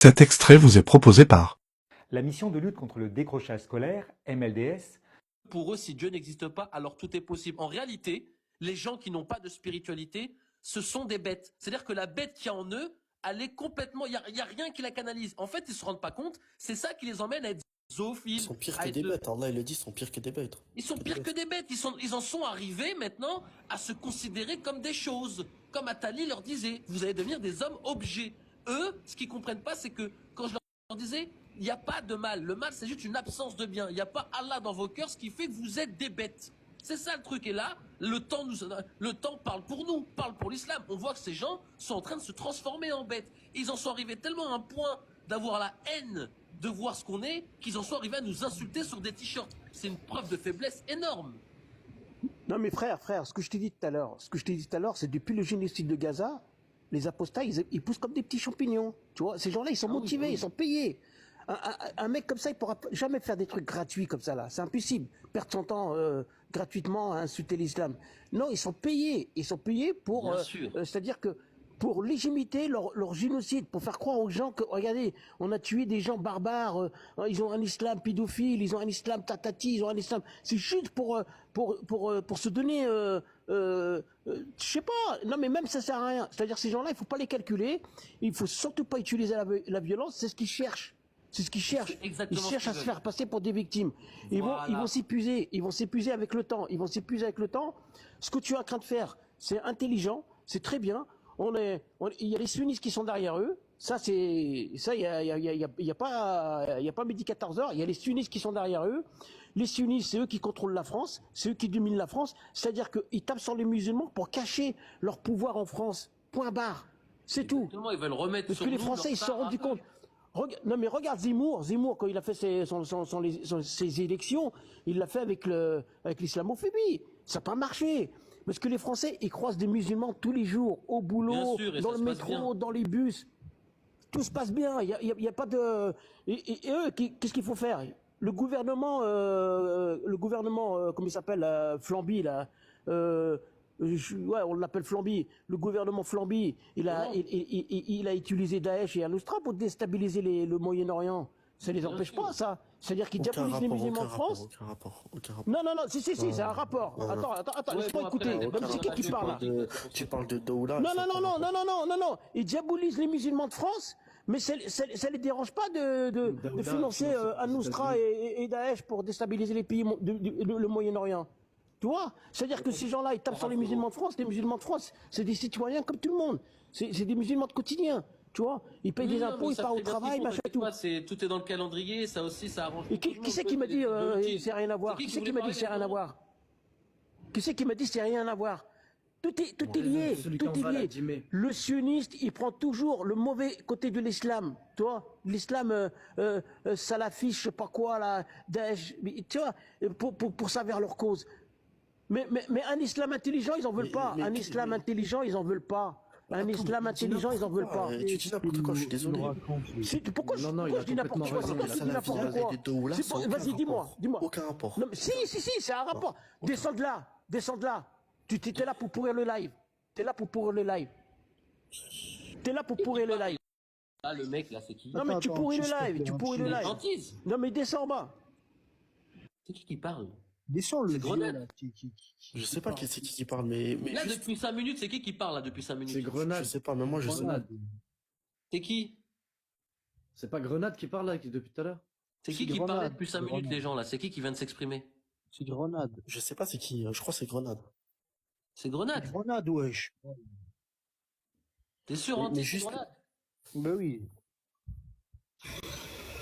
Cet extrait vous est proposé par La mission de lutte contre le décrochage scolaire, MLDS, pour eux, si Dieu n'existe pas, alors tout est possible. En réalité, les gens qui n'ont pas de spiritualité, ce sont des bêtes. C'est-à-dire que la bête qui a en eux, elle est complètement... Il y a rien qui la canalise. En fait, ils se rendent pas compte. C'est ça qui les emmène à être zoophiles. Ils sont pires que des bêtes. Allah, il le dit, ils sont pires que des bêtes. Ils sont pires que des bêtes. Ils en sont arrivés maintenant à se considérer comme des choses. Comme Attali leur disait, vous allez devenir des hommes objets. Eux, ce qu'ils comprennent pas, c'est que quand je leur disais, il n'y a pas de mal. Le mal, c'est juste une absence de bien. Il n'y a pas Allah dans vos cœurs, ce qui fait que vous êtes des bêtes. C'est ça le truc. Et là, le temps parle pour nous, parle pour l'islam. On voit que ces gens sont en train de se transformer en bêtes. Ils en sont arrivés tellement à un point d'avoir la haine de voir ce qu'on est, qu'ils en sont arrivés à nous insulter sur des t-shirts. C'est une preuve de faiblesse énorme. Non mais frère, ce que je t'ai dit tout à l'heure, c'est depuis le génocide de Gaza, les apostats, ils poussent comme des petits champignons. Tu vois, ces gens-là, ils sont motivés, ils sont payés. Un mec comme ça, il pourra jamais faire des trucs gratuits comme ça là. C'est impossible. Perdre son temps gratuitement à insulter l'islam. Non, ils sont payés pour. C'est-à-dire que pour légitimer leur génocide, pour faire croire aux gens que, regardez, on a tué des gens barbares, ils ont un islam pédophile, ils ont un islam tatati, ils ont un islam... C'est juste pour se donner... je sais pas, non mais même ça sert à rien. C'est-à-dire ces gens-là, il faut pas les calculer, il faut surtout pas utiliser la violence, c'est ce qu'ils cherchent. C'est ce qu'ils cherchent. Ils cherchent à se faire passer pour des victimes. Ils vont s'épuiser. Ils vont s'épuiser avec le temps. Ce que tu es en train de faire, c'est intelligent, c'est très bien. Il y a les sunnistes qui sont derrière eux. Il y a pas midi 14h. Il y a les sunnistes qui sont derrière eux. Les sunnistes, c'est eux qui contrôlent la France. C'est eux qui dominent la France. C'est-à-dire qu'ils tapent sur les musulmans pour cacher leur pouvoir en France. Point barre. C'est tout. Ils veulent remettre parce que les Français, ils se sont rendus compte. Non mais regarde Zemmour, quand il a fait ses élections, il l'a fait avec l'islamophobie. Ça n'a pas marché. Parce que les Français, ils croisent des musulmans tous les jours, au boulot, dans le métro, dans les bus. Tout se passe bien. Il y a pas de... Et eux, qu'est-ce qu'il faut faire? Le gouvernement, comment il s'appelle, Flamby, là, on l'appelle Flamby. Le gouvernement Flamby, il a utilisé Daesh et Al-Nusra pour déstabiliser le Moyen-Orient. Ça les empêche pas, ça. C'est-à-dire qu'ils diabolisent les musulmans de France. Aucun rapport. Non, si, c'est un rapport. Attends, laisse-moi écouter. C'est qui parle là? Tu parles de Daoula. Non. Ils diabolisent les musulmans de France, mais ça les dérange pas de financer Al-Nusra et Daesh pour déstabiliser les pays, le Moyen-Orient. Tu vois? C'est-à-dire que ces gens-là, ils tapent sur les musulmans de France. Les musulmans de France, c'est des citoyens comme tout le monde. C'est des musulmans de quotidien. Tu vois? Ils payent des impôts, ils partent au travail, machin, tout. Tout est dans le calendrier, ça aussi, ça arrange. Et qui c'est qui m'a dit c'est rien à voir? Qui c'est qui m'a dit c'est rien à voir? Qui c'est qui m'a dit c'est rien à voir? Tout est lié. Le sioniste, il prend toujours le mauvais côté de l'islam. Tu vois, l'islam salafiste, je sais pas quoi, là, Daesh, tu vois, pour servir leur cause. Mais un islam intelligent, ils en veulent pas. Un islam intelligent, ils en veulent pas. Un islam intelligent, ils en veulent pas. Tu dis n'importe quoi, je suis désolé. Pourquoi je dis n'importe quoi? C'est toi qui dis n'importe quoi. Vas-y, dis-moi. Aucun rapport. Non, mais si, c'est un rapport. Descends de là. Tu étais là pour pourrir le live. Ah, le mec, là, c'est qui? Non, mais tu pourris le live. Hantise. Non, mais descends en bas. C'est qui parle? Descends le C'est Grenade. là, Je sais pas c'est qui parle, mais Là, juste... depuis 5 minutes, c'est qui parle, là, depuis 5 minutes? C'est Grenade. Je sais pas, mais moi je sais. C'est qui? C'est pas Grenade qui parle là depuis tout à l'heure? C'est qui parlait depuis 5 minutes, les gens, là? C'est qui vient de s'exprimer? C'est Grenade. Je sais pas c'est qui, je crois que c'est Grenade. C'est Grenade. Grenade, wesh. T'es sûr, hein? Mais juste... Bah oui.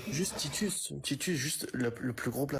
Juste Titus, juste le plus gros blague.